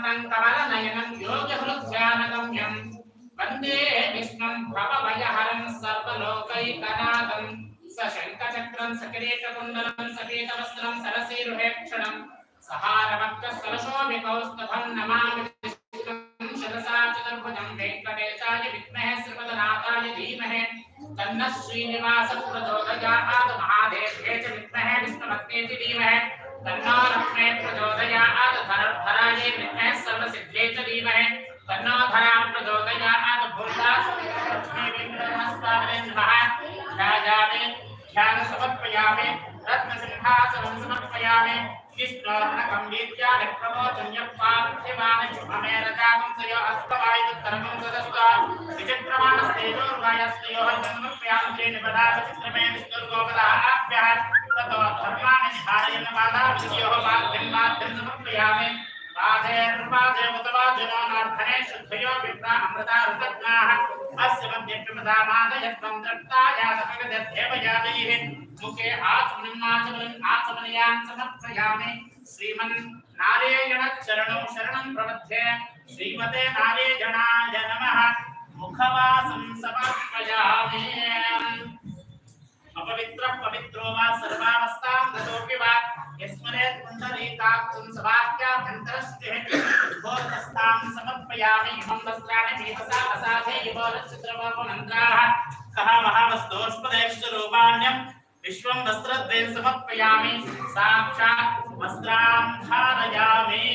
शान्तं कमलनयनं योगहृद्ध्यानगम्यं वन्दे विष्णुं भवभयहरं सर्वलोकैकनाथं सशङ्खचक्रं सकिरीटकुण्डलं सपीतवस्त्रं सरसीरुहेक्षणं सहारवक्षस्थलशोभिकौस्तभं नमामि विष्णुं शिरसा चतुर्भुजं वेङ्कटेशाय विद्महे श्रीपदनाथाय धीमहि तन्नः श्रीनिवासः प्रचोदयात् महादेव्यै च विद्महे विष्णुपत्न्यै धीमहि तन्नो लक्ष्मी प्रचोदयात् धरायै विद्महे सर्वसिद्ध्यै च धीमहि तन्नो धरां प्रचोदयात् भूर्भुवस्सुरलक्ष्मीर्नमस्तावने नमः राजावे ध्यान समर्पयामि रत्नसिंहासनं समर्पयामि कृष्णोर्णकं वीत्यानि प्रमोचन्यपार्थिवानि ममे रजांसयो अस्तवायुत्तरकं सदस्ता विचित्रमाणस्तेजोर्वायस्तयोः जन्मप्यां श्रीनिपदाचित्रमे विष्णुर्गोपदाभ्यः ततो धर्माणि धारयन् बाधाविषयोः बाध्यं समर्पयामि बाधेर्बाधे मुतवाधिनोनार्थने शुद्धयो विप्रा अमृता ऋतज्ञाः अस्य मध्ये प्रमदामादयत्वं दत्तायासकगदेवयादैः मुखे आचमनयान् समर्पयामि श्रीमन् नारायणचरणं शरणं प्रपद्ये श्रीमते नारायणाय नमः मुखवासं समर्पयामि अपवित्रः पवित्रो वा सर्वावस्थां गतोऽपि वा यस्मरेत् पुण्डरीकाक्षं सवाक्याभ्यन्तरस्थिः उद्बोधस्तां समर्पयामि इमं वस्त्राणि पीतसा असाधे युवोरचित्रवोपमन्त्राः कः महावस्तोष्पदेशरूपाण्यं विश्वं वस्त्रद्वयं समर्पयामि साक्षात् वस्त्रां धारयामि